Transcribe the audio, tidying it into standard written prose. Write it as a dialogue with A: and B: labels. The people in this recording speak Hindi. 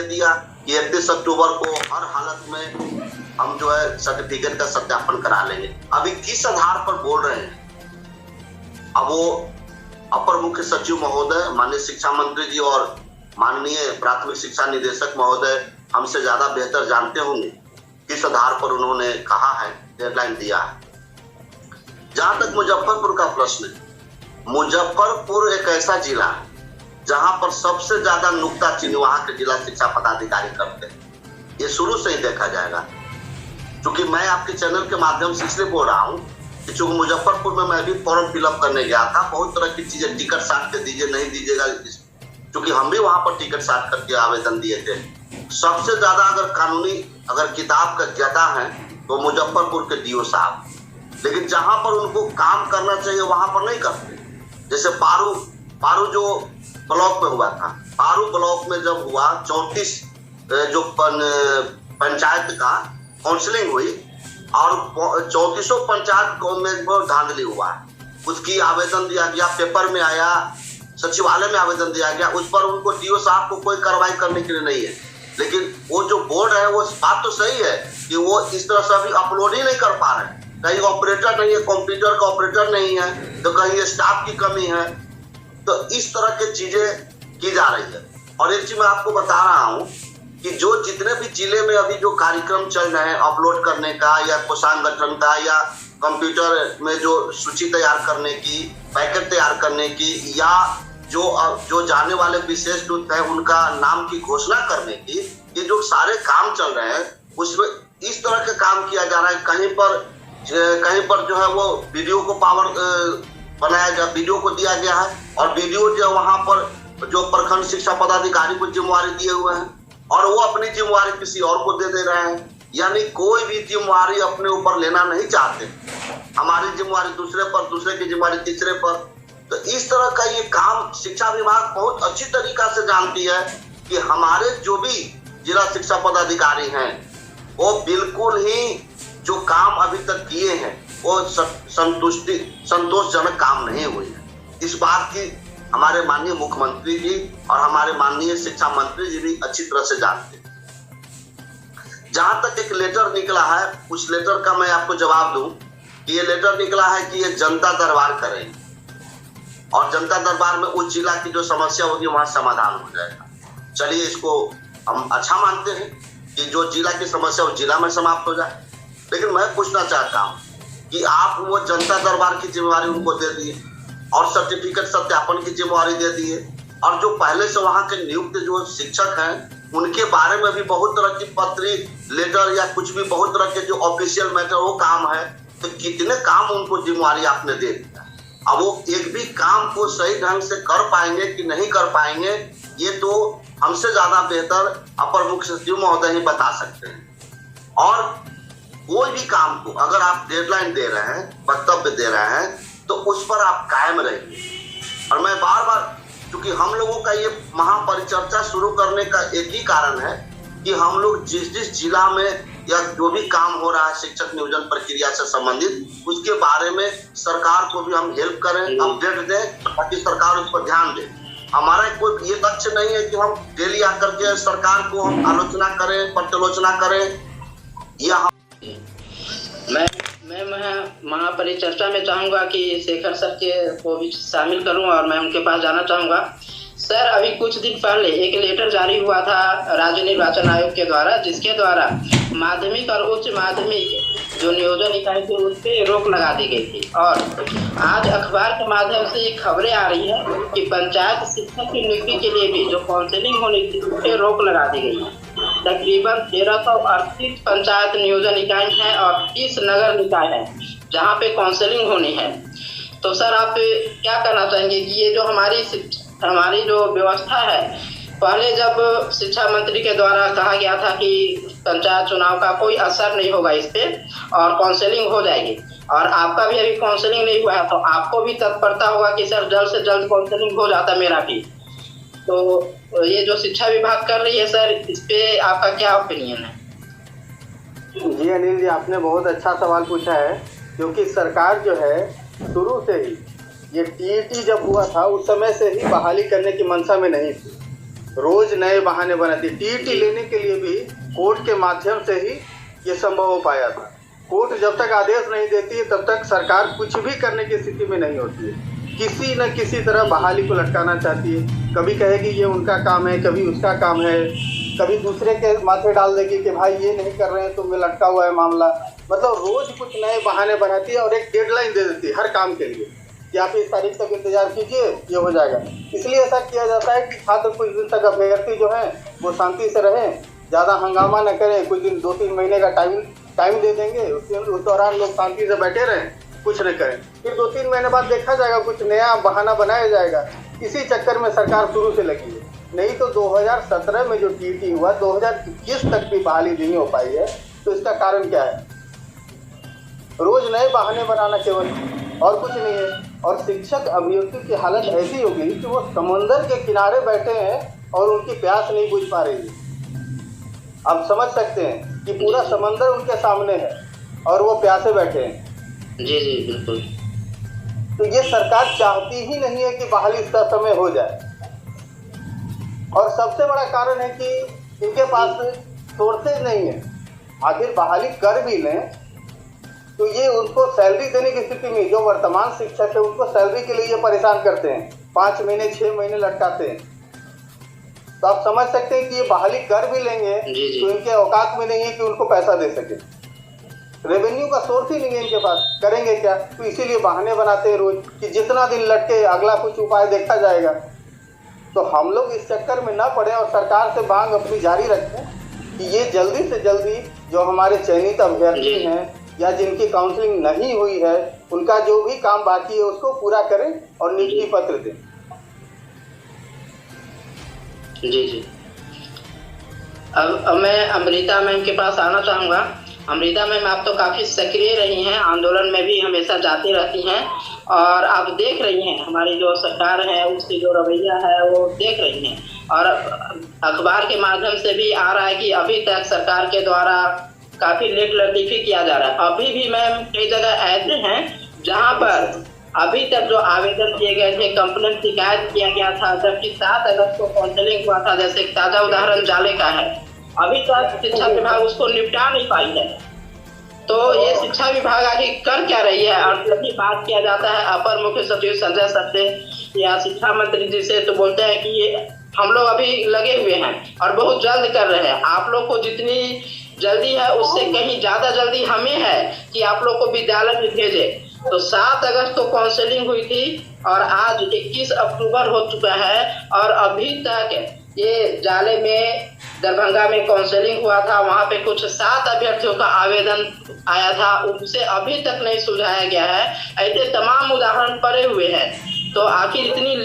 A: दे दिया कि 31 अक्टूबर को हर हालत में हम जो है सर्टिफिकेट का सत्यापन करा लेंगे। अभी किस आधार पर बोल रहे हैं? अब वो अपर मुख्य सचिव महोदय, माननीय शिक्षा मंत्री जी और माननीय प्राथमिक शिक्षा निदेशक महोदय हमसे ज्यादा बेहतर जानते होंगे किस आधार पर उन्होंने कहा है, डेडलाइन दिया है। जहां तक मुजफ्फरपुर का प्रश्न है, मुजफ्फरपुर एक ऐसा जिला है जहां पर सबसे ज्यादा नुक्ताचीनी वहां के जिला शिक्षा पदाधिकारी करते हैं। ये शुरू से ही देखा जाएगा। क्योंकि मैं आपके चैनल के माध्यम से इसलिए बोल रहा हूँ कि चूंकि मुजफ्फरपुर में मैं भी फॉर्म फिलअप करने गया था, बहुत तरह की चीजें, टिकट साट के दीजिए, नहीं दीजिएगा, क्योंकि हम भी वहां पर टिकट साट करके आवेदन दिए थे। सबसे ज्यादा अगर कानूनी अगर किताब का ज्यादा है तो मुजफ्फरपुर के डीओ साहब, लेकिन जहां पर उनको काम करना चाहिए वहां पर नहीं करते। जैसे पारू जो ब्लॉक में हुआ था, पारू ब्लॉक में जब हुआ 34 जो पंचायत का काउंसलिंग हुई और 34 पंचायत में धांधली हुआ, उसकी आवेदन दिया गया, पेपर में आया, सचिवालय में आवेदन दिया गया, उस पर उनको डीओ साहब को कोई कार्रवाई करने के लिए नहीं है। लेकिन वो जो बोर्ड है वो बात तो सही है कि वो इस तरह से अभी अपलोड ही नहीं कर पा रहे। कहीं ऑपरेटर नहीं है, कंप्यूटर का ऑपरेटर नहीं है, तो कहीं स्टाफ की कमी है, तो इस तरह की चीजें की जा रही है। और एक चीज मैं आपको बता रहा हूँ कि जो जितने भी जिले में अभी जो कार्यक्रम चल रहे हैं अपलोड करने का या कोषांग गठन का या कंप्यूटर में जो सूची तैयार करने की, पैकेट तैयार करने की, या जो जाने वाले विशेष दूत हैं उनका नाम की घोषणा करने की, ये जो सारे काम चल रहे हैं उसमें इस तरह का काम किया जा रहा है। कहीं पर जो है वो वीडियो को पावर बनाया गया, वीडियो को दिया गया है और वीडियो जो वहां पर जो प्रखंड शिक्षा पदाधिकारी को जिम्मेवारी दिए हुए हैं और वो अपनी जिम्मेवारी किसी और को दे रहे हैं। यानी कोई भी जिम्मेवारी अपने ऊपर लेना नहीं चाहते, हमारी जिम्मेवारी दूसरे पर, दूसरे की जिम्मेवारी तीसरे पर। तो इस तरह का ये काम शिक्षा विभाग बहुत अच्छी तरीका से जानती है कि हमारे जो भी जिला शिक्षा पदाधिकारी हैं वो बिल्कुल ही जो काम अभी तक किए हैं वो संतोषजनक काम नहीं हुए हैं। इस बात की हमारे माननीय मुख्यमंत्री जी और हमारे माननीय शिक्षा मंत्री जी भी अच्छी तरह से जानते हैं। जहां तक एक लेटर निकला है, उस लेटर का मैं आपको जवाब दूं कि ये लेटर निकला है कि ये जनता दरबार करेंगे और जनता दरबार में उस जिला की जो समस्या होगी वहां समाधान हो जाएगा। चलिए, इसको हम अच्छा मानते हैं कि जो जिला की समस्या उस जिला में समाप्त हो जाए। लेकिन मैं पूछना चाहता हूं कि आप वो जनता दरबार की जिम्मेवारी उनको दे दिए और सर्टिफिकेट सत्यापन की जिम्मेवारी दे दिए, और जो पहले से वहां के नियुक्त जो शिक्षक हैं उनके बारे में भी बहुत तरह की पत्री, लेटर या कुछ भी बहुत तरह के जो ऑफिशियल मैटर वो काम है, तो कितने काम उनको जिम्मेवारी आपने दे दिया। अब वो एक भी काम को सही ढंग से कर पाएंगे कि नहीं कर पाएंगे, ये तो हमसे ज्यादा बेहतर अपर मुख्य सचिव महोदय ही बता सकते हैं। और कोई भी काम को अगर आप डेडलाइन दे रहे हैं, वक्तव्य दे रहे हैं, तो उस पर आप कायम रहिए। और मैं बार बार, क्योंकि हम लोगों का ये महापरिचर्चा शुरू करने का एक ही कारण है कि हम लोग जिस जिला में या जो भी काम हो रहा है शिक्षक नियोजन प्रक्रिया से संबंधित, उसके बारे में सरकार को भी हम हेल्प करें, अपडेट दें, ताकि सरकार उस पर ध्यान दे। हमारा कोई ये लक्ष्य नहीं है कि हम डेली आकर के सरकार को हम आलोचना करें, पर्यालोचना करें। या
B: मैं महापरिचर्चा में चाहूँगा कि शेखर सर को भी शामिल करूँ और मैं उनके पास जाना चाहूँगा। सर, अभी कुछ दिन पहले एक लेटर जारी हुआ था राज्य निर्वाचन आयोग के द्वारा, जिसके द्वारा माध्यमिक और उच्च माध्यमिक जो नियोजन इकाई थी उस पर रोक लगा दी गई थी। और आज अखबार के माध्यम से ये खबरें आ रही हैं कि पंचायत शिक्षक की नियुक्ति के लिए भी जो काउंसलिंग होनी थी उस पर रोक लगा दी गई है। तकरीबन 1338 पंचायत नियोजन इकाई हैं और 30 नगर निकाय हैं जहाँ पे काउंसलिंग होनी है। तो सर, आप क्या कहना चाहेंगे कि ये जो हमारी जो व्यवस्था है, पहले जब शिक्षा मंत्री के द्वारा कहा गया था कि पंचायत चुनाव का कोई असर नहीं होगा इस पे और काउंसलिंग हो जाएगी, और आपका भी अभी काउंसलिंग नहीं हुआ है, तो आपको भी तत्परता होगा कि सर जल्द से जल्द काउंसलिंग हो जाता मेरा भी। तो ये जो शिक्षा विभाग कर रही है सर, इस पे आपका क्या ओपिनियन है?
C: जी अनिल जी, आपने बहुत अच्छा सवाल पूछा है, क्योंकि सरकार जो है शुरू से ही ये टीईटी जब हुआ था उस समय से ही बहाली करने की मंशा में नहीं थी। रोज नए बहाने बनाती है। टीईटी लेने के लिए भी कोर्ट के माध्यम से ही ये संभव हो पाया था। कोर्ट जब तक आदेश नहीं देती है तब तक सरकार कुछ भी करने की स्थिति में नहीं होती है। किसी न किसी तरह बहाली को लटकाना चाहती है। कभी कहेगी ये उनका काम है, कभी उसका काम है, कभी दूसरे के माथे डाल देगी कि भाई ये नहीं कर रहे हैं तो मैं लटका हुआ है मामला। मतलब रोज कुछ नए बहाने बनाती है और एक डेडलाइन दे देती है हर काम के लिए कि आप इस तारीख तक इंतजार कीजिए, ये हो जाएगा। इसलिए ऐसा किया जाता है कि छात्र कुछ दिन तक अभ्यर्थी जो है वो शांति से रहें, ज़्यादा हंगामा न करें। कुछ दिन 2-3 महीने का टाइम दे देंगे, उस दौरान लोग शांति से बैठे रहें, कुछ न करें। फिर 2-3 महीने बाद देखा जाएगा, कुछ नया बहाना बनाया जाएगा। इसी चक्कर में सरकार शुरू से लगी है। नहीं तो 2017 में जो टीईटी हुआ, 2021 तक भी बहाली नहीं हो पाई है। तो इसका कारण क्या है? रोज नए बहाने बनाना केवल, और कुछ नहीं है। और शिक्षक अभ्यर्थियों की हालत ऐसी होगी कि वो समंदर के किनारे बैठे हैं और उनकी प्यास नहीं बुझ पा रही है। आप समझ सकते हैं कि पूरा समंदर उनके सामने है और वो प्यासे बैठे हैं।
B: जी जी बिल्कुल।
C: तो ये सरकार चाहती ही नहीं है कि बहाली इसका समय हो जाए। और सबसे बड़ा कारण है कि इनके पास सोर्सेज नहीं है। आखिर बहाली कर भी लें तो ये उनको सैलरी देने की स्थिति में, जो वर्तमान शिक्षक है उनको सैलरी के लिए ये परेशान करते हैं, 5 महीने 6 महीने लटकाते हैं। तो आप समझ सकते हैं कि ये बहाली कर भी लेंगे तो इनके औकात में नहीं है कि उनको पैसा दे सके। रेवेन्यू का सोर्स ही नहीं है इनके पास, करेंगे क्या? तो इसीलिए बहाने बनाते हैं रोज कि जितना दिन लटके अगला कुछ उपाय देखा जाएगा। तो हम लोग इस चक्कर में ना पड़े और सरकार से मांग अपनी जारी रखें कि ये जल्दी से जल्दी जो हमारे चयनित अभ्यर्थी हैं या जिनकी काउंसलिंग नहीं हुई है, उनका जो भी काम बाकी है उसको पूरा करें और नियुक्ति पत्र दें।
B: जी जी। अब मैं अमृता मैम के पास आना चाहूँगा। अमृता मैम, आप तो काफ़ी सक्रिय रही हैं, आंदोलन में भी हमेशा जाती रहती हैं और आप देख रही हैं हमारी जो सरकार है उसकी जो रवैया है वो देख रही हैं। और अखबार के माध्यम से भी आ रहा है कि अभी तक सरकार के द्वारा काफ़ी लेट लतीफ़ी किया जा रहा है। अभी भी मैम कई जगह ऐसे हैं जहाँ पर अभी तक जो आवेदन किए गए थे, कंप्लेंट शिकायत किया गया था, जबकि 7 अगस्त को काउंसलिंग हुआ था। जैसे एक ताज़ा उदाहरण जाले का है, अभी तक शिक्षा विभाग उसको निपटा नहीं पाई है। तो ये शिक्षा विभाग आगे कर क्या रही है? और जब भी बात किया जाता है अपर मुख्य सचिव संजय सर से या शिक्षा मंत्री जी से, तो बोलते हैं कि ये हम लोग अभी लगे हुए हैं और बहुत जल्द कर रहे हैं। आप लोग को जितनी जल्दी है उससे कहीं ज़्यादा जल्दी हमें है कि आप लोग को विद्यालय में भेजे। तो 7 अगस्त को काउंसलिंग हुई थी और आज 21 अक्टूबर हो चुका है और अभी तक ये जाले में दरभंगा में काउंसलिंग हुआ था, वहाँ पे कुछ 7 अभ्यर्थियों का आवेदन आया था, उनसे अभी तक नहीं सुलझाया गया है। ऐसे तमाम उदाहरण पड़े हुए हैं। तो आखिर इतनी